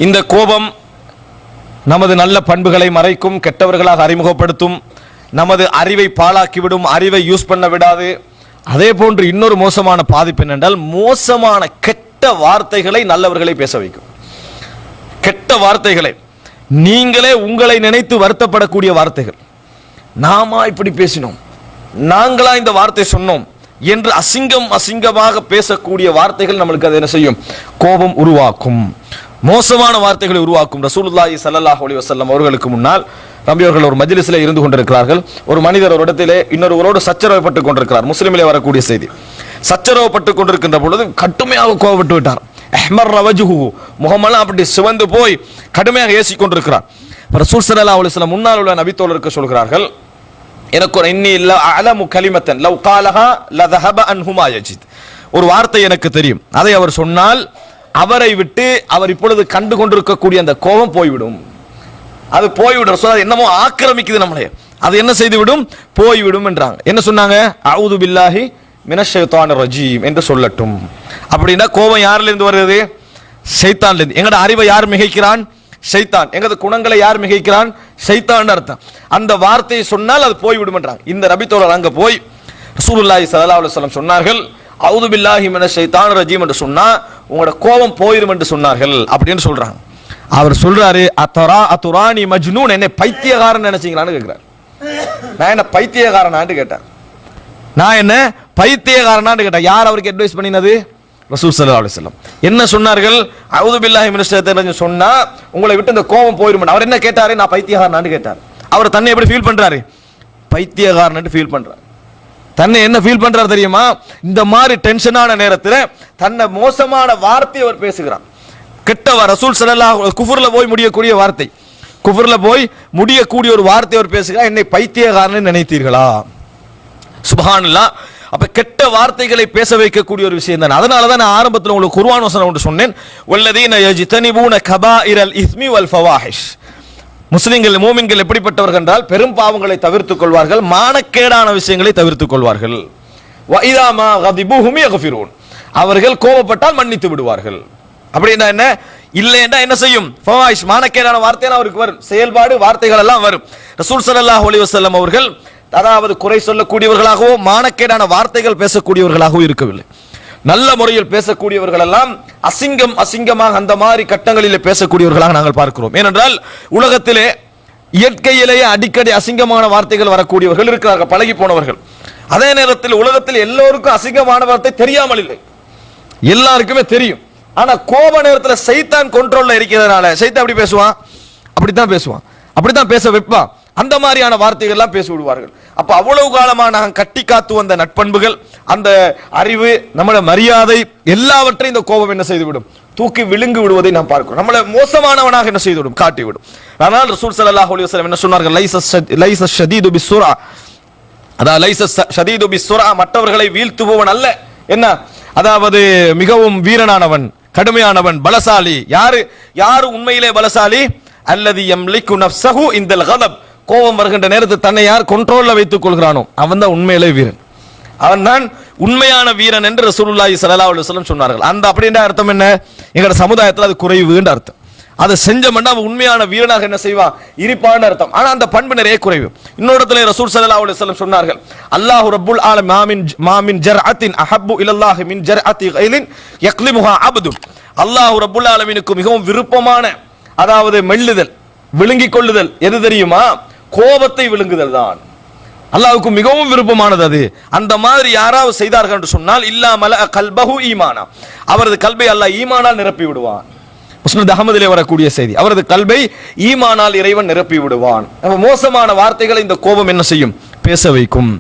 இந்த கோபம் நமது நல்ல பண்புகளை மறைக்கும், கெட்டவர்களாக அறிமுகப்படுத்தும், நமது அறிவை பாழாக்கிவிடும், அறிவை யூஸ் பண்ண விடாது. அதே போன்று இன்னொரு மோசமான பாதிப்பு என்னென்றால், மோசமான கெட்ட வார்த்தைகளை நல்லவர்களை பேச வைக்கும். கெட்ட வார்த்தைகளை, நீங்களே உங்களை நினைத்து வருத்தப்படக்கூடிய வார்த்தைகள், நாமா இப்படி பேசினோம், நாங்களா இந்த வார்த்தை சொன்னோம் என்று அசிங்கமாக பேசக்கூடிய வார்த்தைகள் நம்மளுக்கு அது என்ன செய்யும்? கோபம் உருவாக்கும், மோசமான வார்த்தைகளை உருவாக்கும். ரசூலுல்லாஹி ஸல்லல்லாஹு அலைஹி வஸல்லம் அவர்களுக்கு முன்னால் நபி அவர்கள் ஒரு மஜ்லிஸிலே இருந்து கொண்டிருக்கிறார்கள். ஒரு மனிதர் ஒரு இடத்திலே இன்னொருவரோடு சச்சரவுப்பட்டுக் கொண்டிருக்கிறார். முஸ்லிமிலே வரக்கூடிய செய்தி. சச்சரவுப்பட்டுக் கொண்டிருக்கின்ற பொழுது கடுமையாக கோபப்பட்டு விட்டார். அஹ்மர் வஜ்ஹு, முகமெல்லாம் அப்படி சிவந்து போய் கடுமையாக ஏசிக் கொண்டிருக்கிறார். ரசூல் ஸல்லல்லாஹு அலைஹி வஸல்லம் முன்னால் உள்ள நபி தோழருக்கு சொல்கிறார்கள், எனக்கு ஒரு இன்னி அலமு கலிமத்தன் லவ் காலஹா லதஹப அன்ஹுமா யஜித், ஒரு வார்த்தை எனக்கு தெரியும், அதை அவர் சொன்னால் அவரை விட்டு அவர் இப்பொழுது கண்டு கொண்டிருக்கக்கூடிய அந்த கோபம் போய்விடும். அது போய்விடும். என்னமோ ஆக்கிரமிக்குது நம்மளே, அது என்ன செய்து விடும்? போய்விடும் என்றாங்க. என்ன சொன்னாங்க? அஊது பில்லாஹி மினஷ் ஷைத்தானிர் ரஜீம் என்று சொல்லட்டும். அப்படின்னா கோபம் யாரிலிருந்து இருந்து வருது? ஷைத்தான்ல இருந்து. எங்கட அறிவை யார் மிகைக்கிறான்? ஷைத்தான். எங்கட குணங்களை யார் மிகைக்கிறான்? ஷைத்தான் அர்த்தம். அந்த வார்த்தையை சொன்னால் அது போய்விடும் என்றாங்க. இந்த நபி தோழர் அங்க போய் ரசூலுல்லாஹி ஸல்லல்லாஹு அலைஹி வஸல்லம் சொன்னார்கள், அஊது பில்லாஹி மினஷ் ஷைத்தானிர் ரஜீம் என்று சொன்னா உங்களோட கோபம் போயிடும் என்று சொன்னார்கள் அப்படின்னு சொல்றாங்க. அவர் சொல்றாரு, அத்துரானி மஜ்னூன், என்னை பைத்தியக்காரன் நினைச்சீங்களான்னு கேட்கிறார். நான் என்ன பைத்தியக்காரனான்னு கேட்டார். நான் என்ன பைத்தியக்காரனான்னு கேட்டேன். யார் அவருக்கு அட்வைஸ் பண்ணினது? ரசூல் ஸல்லல்லாஹு அலைஹி வஸல்லம். என்ன சொன்னார்கள்? அஊது பில்லாஹி மினஷ் ஷைத்தானிர் ரஜீம் சொன்னா உங்களை விட்டு இந்த கோபம் போயிடும். அவர் என்ன கேட்டாரு? நான் பைத்தியக்காரனான்னு கேட்டார். அவர் தன்னை எப்படி ஃபீல் பண்றாரு? பைத்தியக்காரன் ஃபீல் பண்றாரு. தன்னை என்ன ஃபீல் பண்றாரு தெரியுமா? இந்த மாதிரி டென்ஷனான நேரத்தில் தன்னை மோசமான வார்த்தை அவர் பேசுகிறார். கெட்டவா ரசூல் ஸல்லல்லாஹு குஃப்ர்ல போய் முடியக்கூடிய வார்த்தை, குஃப்ர்ல போய் முடியக்கூடிய ஒரு வார்த்தை அவர் பேசுகிறார். என்னை பைத்தியக்காரன் நினைத்தீர்களா? சுப்ஹானல்லாஹ். அப்ப கெட்ட வார்த்தைகளை பேச வைக்கக்கூடிய ஒரு விஷயம் தான். அதனால தான் நான் ஆரம்பத்தில் உங்களுக்கு குர்ஆன் வசனம் ஒன்று சொன்னேன், வல்லதீன யஜ்தனிபூன கபாயிரல் இஸ்மி வல் ஃபவாஹிஷ். முஸ்லிம்கள் மூமின்கள் எப்படிப்பட்டவர்கள் என்றால், பெரும் பாவங்களை தவிர்த்துக் கொள்வார்கள், மானக்கேடான விஷயங்களை தவிர்த்துக் கொள்வார்கள். வஇதா மா கதிபு ஹும் யக்ஃபிரூன், அவர்கள் கோபப்பட்டால் மன்னித்து விடுவார்கள். அப்படின்னா என்ன? இல்லைன்னா என்ன செய்யும்? ஃபவாஹிஷ், மானக்கேடான வார்த்தைகள் அவருக்கு வரும், செயல்பாடு வார்த்தைகள் எல்லாம் வரும். ரசூல் ஸல்லல்லாஹு அலைஹி வஸல்லம் அவர்கள் அதாவது குறை சொல்லக்கூடியவர்களாகவோ மானக்கேடான வார்த்தைகள் பேசக்கூடியவர்களாகவோ இருக்கவில்லை. நல்ல முறையில் பேசக்கூடியவர்கள் எல்லாம் அசிங்கமாக அந்த மாதிரி கட்டங்களிலே பேசக்கூடியவர்களாக நாங்கள் பார்க்கிறோம். ஏனென்றால் உலகத்திலே இயற்கையிலேயே அடிக்கடி அசிங்கமான வார்த்தைகள் வரக்கூடியவர்கள் இருக்கிறார்கள், பழகி போனவர்கள். அதே நேரத்தில் உலகத்தில் எல்லோருக்கும் அசிங்கமான வார்த்தை தெரியாமல் இல்லை, எல்லாருக்குமே தெரியும். ஆனா கோப நேரத்தில் சைத்தான் கண்ட்ரோல்ல இருக்கிறதுனால சைத்தான் அப்படி பேசுவான், அப்படித்தான் பேசுவான், அப்படித்தான் பேச வைப்பான். அந்த மாதிரியான வார்த்தைகள் எல்லாம் பேசி விடுவார்கள். அப்ப அவ்வளவு காலமா நாங்கள் கட்டி காத்து வந்த நட்பண்புகள், அந்த அறிவு, நம்மளோட மரியாதை எல்லாவற்றையும் இந்த கோபம் என்ன செய்துவிடும்? தூக்கி விழுங்கி விடுவதை நாம் பார்க்கிறோம். நம்மளை மோசமானவனாக என்ன செய்துவிடும்? காட்டிவிடும். ஆனால் ரசூல் ஸல்லல்லாஹு அலைஹி வஸல்லம் என்ன சொன்னார்கள்? லைஸ ஷதீது பிஸ்ஸுரா, அதாவது லைஸ ஷதீது பிஸ்ஸுரா, மற்றவர்களை வீழ்த்துபவன் அல்ல. என்ன? அதாவது மிகவும் வீரனானவன், கடுமையானவன், பலசாலி. யாரு உண்மையிலே பலசாலி? அல்லதி யம்லிகு நஃப்ஸஹு இன்தல் கதப், கோபம் வருகின்ற நேரத்தில் தன்னை யார் கண்ட்ரோல்ல வைத்துக் கொள்கிறானோ அவன் தான் உண்மையிலே வீரன், அவன் தான் உண்மையான வீரன் என்று ரசூலுல்லாஹி ஸல்லல்லாஹு அலைஹி வஸல்லம் சொன்னார்கள். அந்த அப்படின்ற அர்த்தம் என்ன? எங்கட சமுதாயத்தில் அது குறைவுன்ற அர்த்தம். அதை செஞ்சோம்னா அவன் உண்மையான வீரனாக என்ன செய்வான்? இருப்பான்னு அர்த்தம். ஆனா அந்த பண்பு நிறைய குறைவு. இன்னொரு இடத்துல ரசூல் ஸல்லல்லாஹு அலைஹி வஸல்லம் சொன்னார்கள், அல்லாஹு ரப்புல் ஆலமீன் மாமின் ஜர்அத்தின் அஹப்பு இலல்லாஹி மின் ஜர்அத்தி கைலின் யக்லிமுஹா அப்து, அல்லாஹு ரப்புல் ஆலமீனுக்கு மிகவும் விருப்பமான, அதாவது மெல்லுதல், விழுங்கிக் கொள்ளுதல் எது தெரியுமா? கோபத்தை விழுங்குதல் தான் அல்லாஹ்வுக்கு மிகவும் விருப்பமானது. அது அந்த மாதிரி யாராவது செய்தார்கள் என்று சொன்னால் இல்லா மலஅ கல்பஹு ஈமானா, அவரது கல்பை அல்லாஹ் ஈமானால் நிரப்பி விடுவான். முஸ்னத் அஹ்மதிலே வரக்கூடிய செய்தி, அவரது கல்பை ஈமானால் இறைவன் நிரப்பி விடுவான். மோசமான வார்த்தைகளை இந்த கோபம் என்ன செய்யும்? பேச வைக்கும்.